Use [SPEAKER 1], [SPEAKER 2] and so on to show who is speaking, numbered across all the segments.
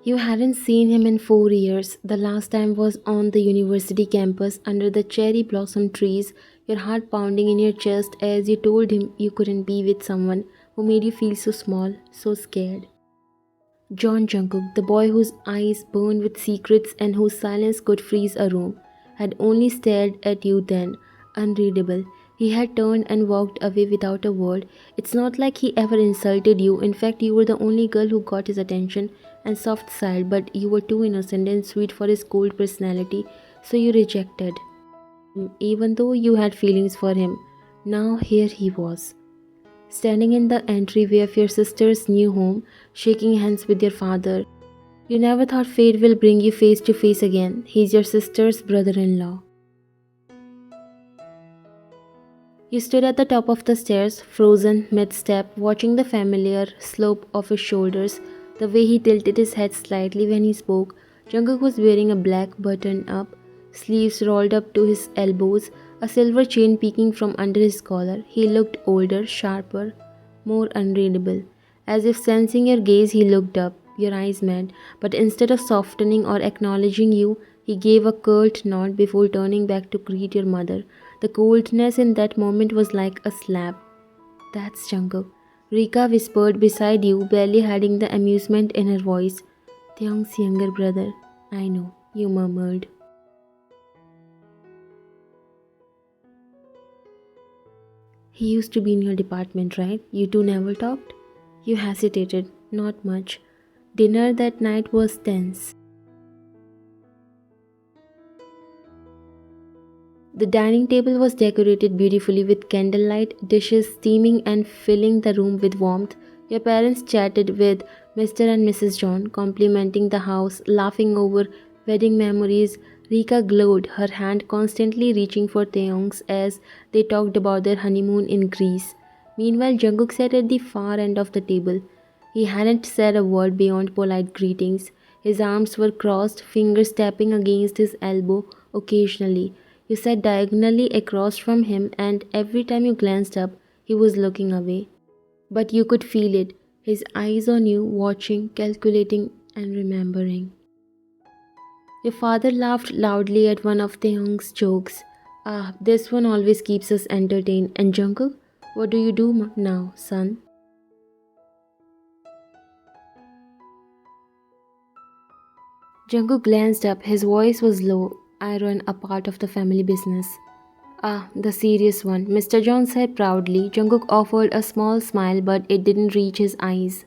[SPEAKER 1] You hadn't seen him in 4 years. The last time was on the university campus under the cherry blossom trees, your heart pounding in your chest as you told him you couldn't be with someone who made you feel so small, so scared. John Jungkook, the boy whose eyes burned with secrets and whose silence could freeze a room, had only stared at you then, unreadable. He had turned and walked away without a word. It's not like he ever insulted you. In fact, you were the only girl who got his attention and soft side, but you were too innocent and sweet for his cold personality, so you rejected him, even though you had feelings for him. Now here he was, standing in the entryway of your sister's new home, shaking hands with your father. You never thought fate will bring you face to face again. He's your sister's brother in law. You stood at the top of the stairs, frozen mid step, watching the familiar slope of his shoulders, the way he tilted his head slightly when he spoke. Jungkook was wearing a black button up, sleeves rolled up to his elbows, a silver chain peeking from under his collar. He looked older, sharper, more unreadable. As if sensing your gaze, he looked up. Your eyes met, but instead of softening or acknowledging you, he gave a curt nod before turning back to greet your mother. The coldness in that moment was like a slap. That's Jungkook, Rika whispered beside you, barely hiding the amusement in her voice. Taeyong's younger brother. I know, you murmured. He used to be in your department, right? You two never talked? You hesitated. Not much. Dinner that night was tense. The dining table was decorated beautifully with candlelight, dishes steaming and filling the room with warmth. Your parents chatted with Mr. and Mrs. John, complimenting the house, laughing over wedding memories. Rika glowed, her hand constantly reaching for Taeyong's as they talked about their honeymoon in Greece. Meanwhile, Jungkook sat at the far end of the table. He hadn't said a word beyond polite greetings. His arms were crossed, fingers tapping against his elbow occasionally. You sat diagonally across from him, and every time you glanced up, he was looking away. But you could feel it, his eyes on you, watching, calculating, and remembering. Your father laughed loudly at one of Taehyung's jokes. Ah, this one always keeps us entertained. And Jungkook, what do you do now, son? Jungkook glanced up. His voice was low. I run a part of the family business. Ah, the serious one, Mr. John said proudly. Jungkook offered a small smile, but it didn't reach his eyes.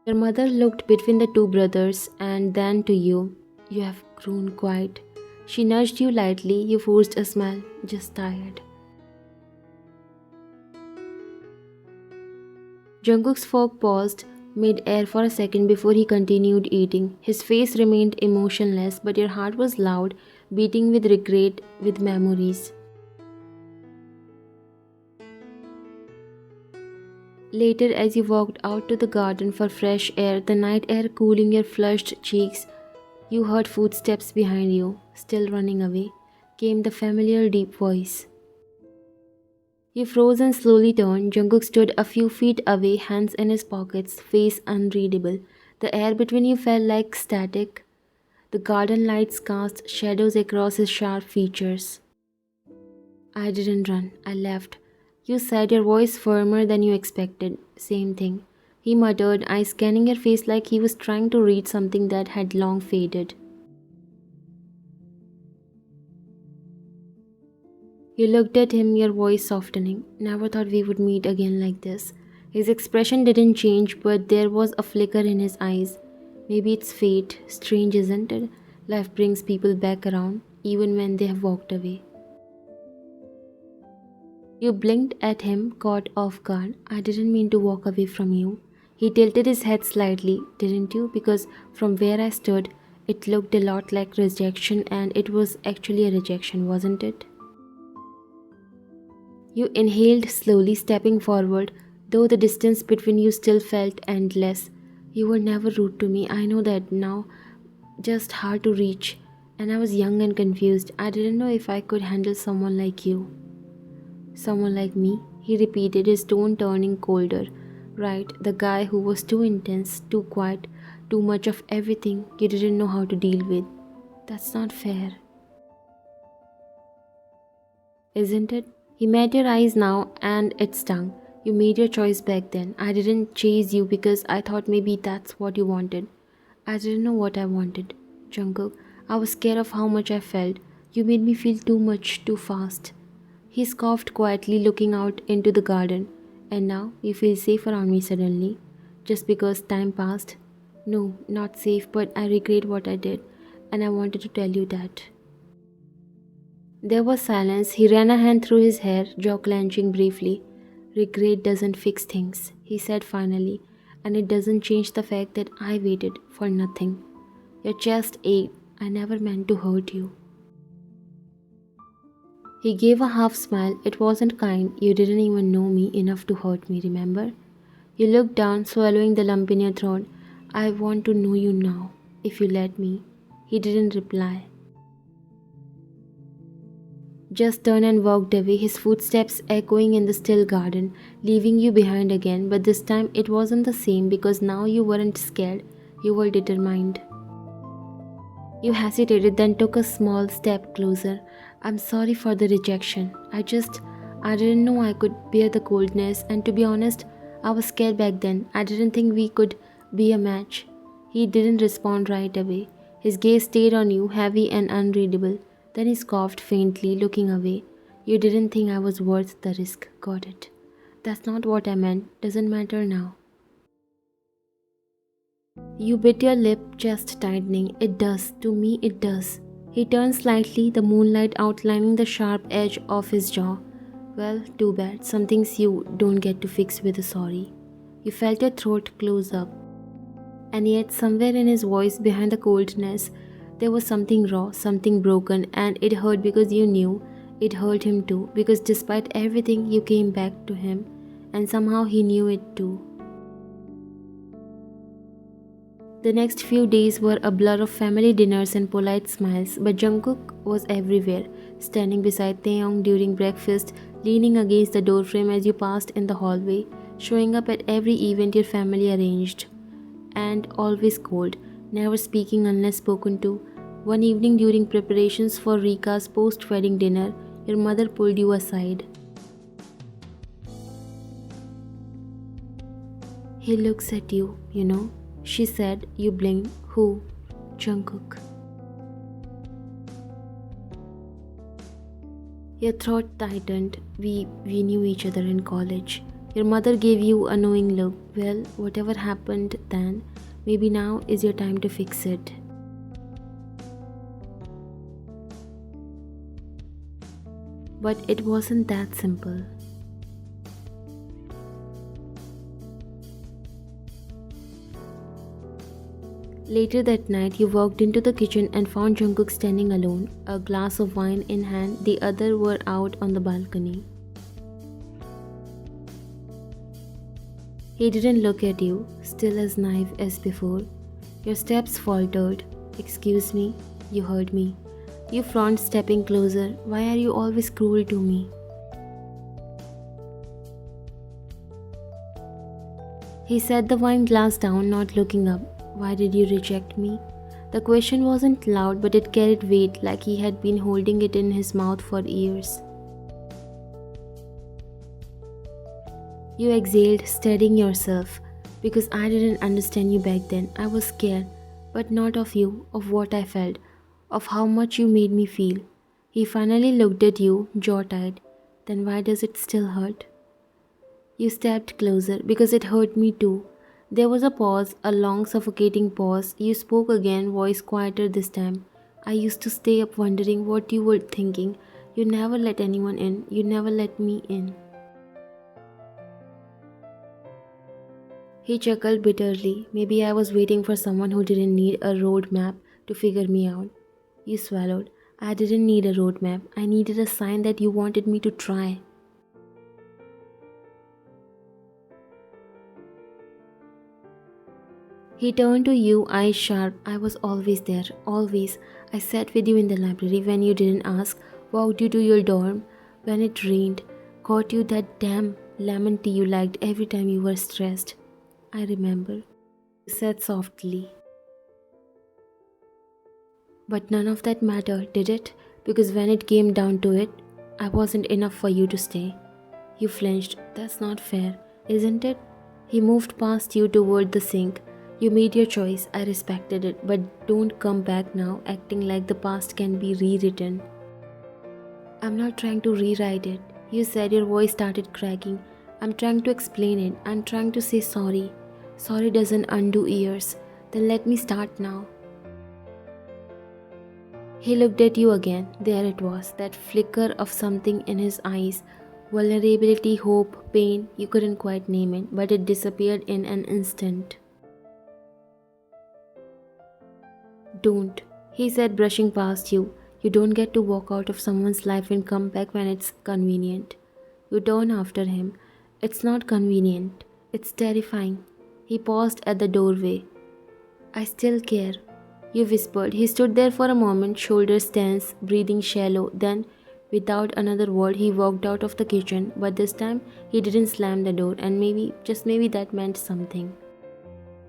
[SPEAKER 1] Your mother looked between the two brothers and then to you. You have grown quiet. She nudged you lightly. You forced a smile. Just tired. Jungkook's fork paused mid-air for a second before he continued eating. His face remained emotionless, but your heart was loud, beating with regret, with memories. Later, as you walked out to the garden for fresh air, the night air cooling your flushed cheeks, you heard footsteps behind you. Still running away, came the familiar deep voice. You froze and slowly turned. Jungkook stood a few feet away, hands in his pockets, face unreadable. The air between you felt like static. The garden lights cast shadows across his sharp features. I didn't run, I left. You said, your voice firmer than you expected. Same thing. He muttered, eyes scanning your face like he was trying to read something that had long faded. You looked at him, your voice softening. Never thought we would meet again like this. His expression didn't change, but there was a flicker in his eyes. Maybe it's fate. Strange, isn't it? Life brings people back around, even when they have walked away. You blinked at him, caught off guard. I didn't mean to walk away from you. He tilted his head slightly, didn't you? Because from where I stood, it looked a lot like rejection, and it was actually a rejection, wasn't it? You inhaled slowly, stepping forward, though the distance between you still felt endless. You were never rude to me, I know that now, just hard to reach. And I was young and confused. I didn't know if I could handle someone like you. Someone like me, he repeated, his tone turning colder. Right, the guy who was too intense, too quiet, too much of everything you didn't know how to deal with. That's not fair, isn't it? He met your eyes now and it stung. You made your choice back then. I didn't chase you because I thought maybe that's what you wanted. I didn't know what I wanted. Jungkook, I was scared of how much I felt. You made me feel too much too fast. He scoffed quietly, looking out into the garden. And now you feel safe around me suddenly, just because time passed? No, not safe, but I regret what I did, and I wanted to tell you that. There was silence. He ran a hand through his hair, jaw clenching briefly. Regret doesn't fix things, he said finally, and it doesn't change the fact that I waited for nothing. Your chest ached. I never meant to hurt you. He gave a half smile. It wasn't kind. You didn't even know me enough to hurt me, remember? You looked down, swallowing the lump in your throat. I want to know you now, if you let me. He didn't reply. Just turned and walked away, his footsteps echoing in the still garden, leaving you behind again. But this time it wasn't the same because now you weren't scared, you were determined. You hesitated, then took a small step closer. I'm sorry for the rejection. I didn't know I could bear the coldness, and to be honest, I was scared back then. I didn't think we could be a match. He didn't respond right away. His gaze stayed on you, heavy and unreadable. Then he scoffed faintly, looking away. You didn't think I was worth the risk. Got it. That's not what I meant. Doesn't matter now. You bit your lip, chest tightening. It does. To me, it does. He turned slightly, the moonlight outlining the sharp edge of his jaw. Well, too bad. Some things you don't get to fix with a sorry. You felt your throat close up. And yet, somewhere in his voice, behind the coldness, there was something raw, something broken, and it hurt because you knew it hurt him too. Because despite everything, you came back to him, and somehow he knew it too. The next few days were a blur of family dinners and polite smiles, but Jungkook was everywhere, standing beside Taeyong during breakfast, leaning against the doorframe as you passed in the hallway, showing up at every event your family arranged, and always cold, never speaking unless spoken to. One evening during preparations for Rika's post-wedding dinner, your mother pulled you aside. He looks at you, she said. You blinked. Who? Jungkook. Your throat tightened. We knew each other in college. Your mother gave you a knowing look. Well, whatever happened then, maybe now is your time to fix it. But it wasn't that simple. Later that night, you walked into the kitchen and found Jungkook standing alone, a glass of wine in hand. The other were out on the balcony. He didn't look at you, still as naive as before. Your steps faltered. Excuse me, you heard me. You frowned, stepping closer. Why are you always cruel to me? He set the wine glass down, not looking up. Why did you reject me? The question wasn't loud, but it carried weight, like he had been holding it in his mouth for years. You exhaled, steadying yourself. Because I didn't understand you back then. I was scared, but not of you, of what I felt, of how much you made me feel. He finally looked at you, jaw tied. Then why does it still hurt? You stepped closer. Because it hurt me too. There was a pause, a long suffocating pause. You spoke again, voice quieter this time. I used to stay up wondering what you were thinking. You never let anyone in. You never let me in. He chuckled bitterly. Maybe I was waiting for someone who didn't need a road map to figure me out. You swallowed. I didn't need a road map. I needed a sign that you wanted me to try. He turned to you, eyes sharp. I was always there, always. I sat with you in the library when you didn't ask, walked you to your dorm when it rained, got you that damn Lemon tea you liked every time you were stressed. I remember, you said softly. But none of that mattered, did it? Because when it came down to it, I wasn't enough for you to stay. You flinched. That's not fair, isn't it? He moved past you toward the sink. You made your choice. I respected it. But don't come back now acting like the past can be rewritten. I'm not trying to rewrite it. You said, your voice started cracking. I'm trying to explain it. I'm trying to say sorry. Sorry doesn't undo years. Then let me start now. He looked at you again. There it was, that flicker of something in his eyes. Vulnerability, hope, pain, you couldn't quite name it, but it disappeared in an instant. Don't, he said, brushing past you. You don't get to walk out of someone's life and come back when it's convenient. You turn after him. It's not convenient. It's terrifying. He paused at the doorway. I still care, you whispered. He stood there for a moment, shoulders tense, breathing shallow. Then, without another word, he walked out of the kitchen, but this time he didn't slam the door, and maybe, just maybe, that meant something.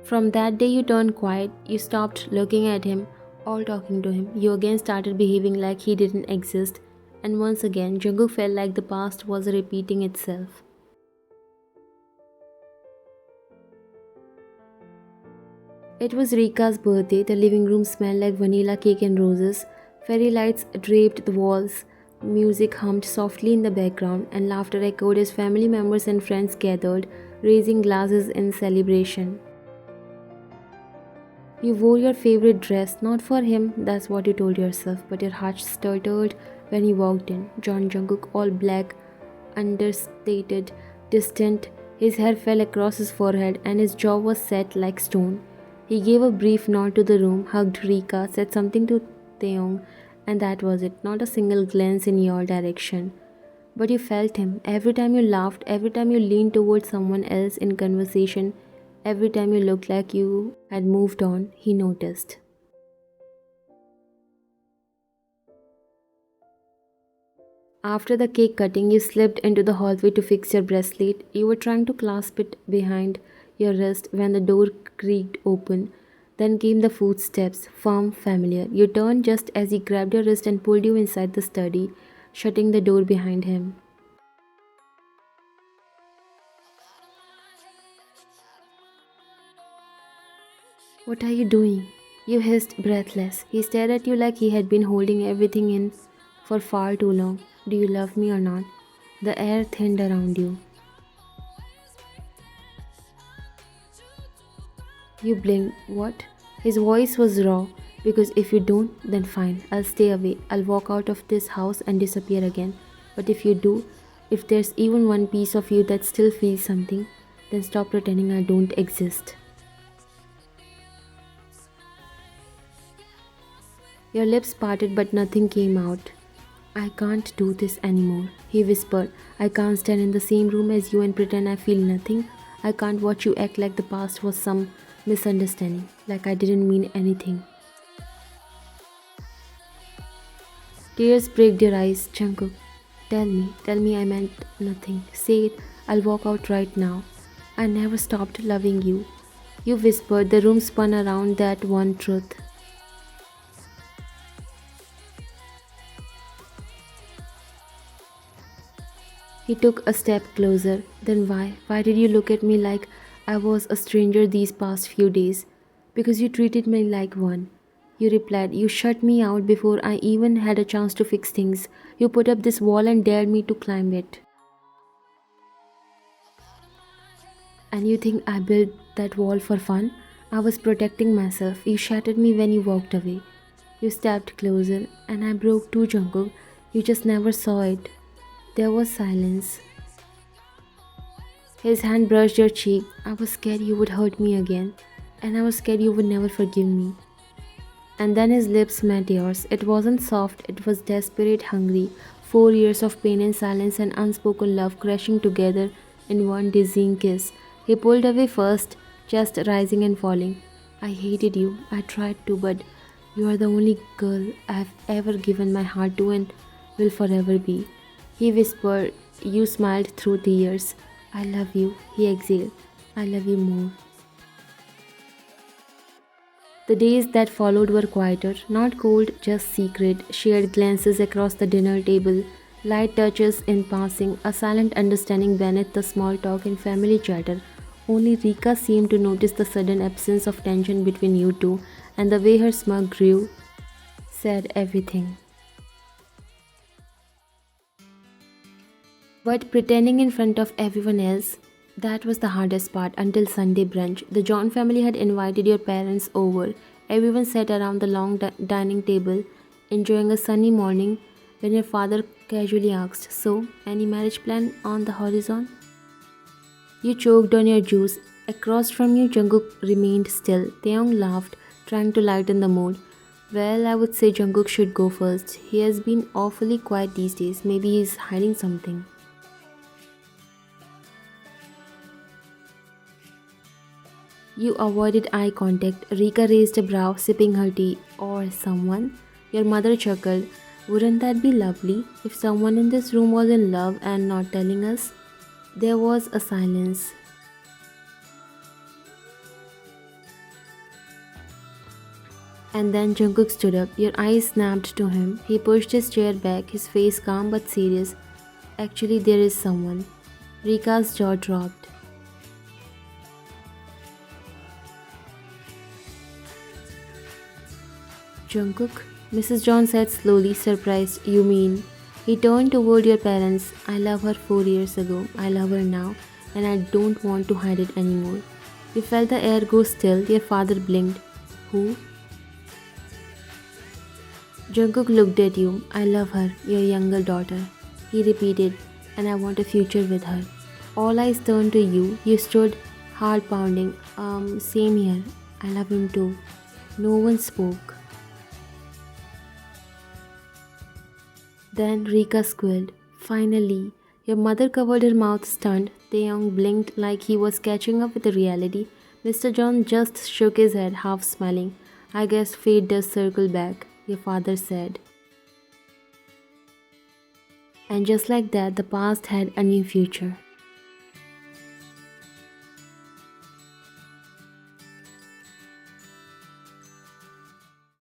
[SPEAKER 1] From that day, you turned quiet. You stopped looking at him or talking to him. You again started behaving like he didn't exist, and once again, Jungkook felt like the past was repeating itself. It was Rika's birthday. The living room smelled like vanilla cake and roses. Fairy lights draped the walls. Music hummed softly in the background, and laughter echoed as family members and friends gathered, raising glasses in celebration. You wore your favorite dress, not for him, that's what you told yourself, but your heart stuttered when he walked in. John Jungkook, all black, understated, distant. His hair fell across his forehead, and his jaw was set like stone. He gave a brief nod to the room, hugged Rika, said something to Taeyong, and that was it. Not a single glance in your direction. But you felt him. Every time you laughed, every time you leaned towards someone else in conversation, every time you looked like you had moved on, he noticed. After the cake cutting, you slipped into the hallway to fix your bracelet. You were trying to clasp it behind your wrist when the door creaked open. Then came the footsteps, firm, familiar. You turned just as he grabbed your wrist and pulled you inside the study, shutting the door behind him. What are you doing? You hissed, breathless. He stared at you like he had been holding everything in for far too long. Do you love me or not? The air thinned around you. You blinked. What? His voice was raw. Because if you don't, then fine. I'll stay away. I'll walk out of this house and disappear again. But if you do, if there's even one piece of you that still feels something, then stop pretending I don't exist. Your lips parted but nothing came out. I can't do this anymore, he whispered. I can't stand in the same room as you and pretend I feel nothing. I can't watch you act like the past was some misunderstanding, like I didn't mean anything. Tears pricked your eyes. Jungkook, tell me I meant nothing. Say it, I'll walk out right now. I never stopped loving you. You whispered. The room spun around that one truth. He took a step closer. Then why? Why did you look at me like I was a stranger these past few days? Because you treated me like one. You replied. You shut me out before I even had a chance to fix things. You put up this wall and dared me to climb it. And you think I built that wall for fun? I was protecting myself. You shattered me when you walked away. You stepped closer and I broke too, Jungkook. You just never saw it. There was silence. His hand brushed your cheek. I was scared you would hurt me again, and I was scared you would never forgive me. And then his lips met yours. It wasn't soft, it was desperate, hungry. 4 years of pain and silence and unspoken love crashing together in one dizzying kiss. He pulled away first, just rising and falling. I hated you. I tried to, but you are the only girl I've ever given my heart to and will forever be. He whispered. You smiled through tears. I love you, he exhaled. I love you more. The days that followed were quieter, not cold, just secret, shared glances across the dinner table, light touches in passing, a silent understanding beneath the small talk and family chatter. Only Rika seemed to notice the sudden absence of tension between you two, and the way her smile grew said everything. But pretending in front of everyone else, that was the hardest part until Sunday brunch. The John family had invited your parents over. Everyone sat around the long dining table, enjoying a sunny morning when your father casually asked, "So, any marriage plan on the horizon?" You choked on your juice. Across from you, Jungkook remained still. Taeyong laughed, trying to lighten the mood. Well, I would say Jungkook should go first. He has been awfully quiet these days. Maybe he's hiding something. You avoided eye contact. Rika raised a brow, sipping her tea. Or someone. Your mother chuckled. Wouldn't that be lovely if someone in this room was in love and not telling us? There was a silence. And then Jungkook stood up. Your eyes snapped to him. He pushed his chair back, his face calm but serious. Actually, there is someone. Rika's jaw dropped. Jungkook? Mrs. John said slowly, surprised. You mean? He turned toward your parents. I love her 4 years ago. I love her now. And I don't want to hide it anymore. You felt the air go still. Your father blinked. Who? Jungkook looked at you. I love her, your younger daughter. He repeated, and I want a future with her. All eyes turned to you. You stood, heart pounding. Same here. I love him too. No one spoke. Then Rika squealed. Finally. Your mother covered her mouth, stunned. Taeyong blinked like he was catching up with the reality. Mr. John just shook his head, half smiling. I guess fate does circle back, your father said. And just like that, the past had a new future.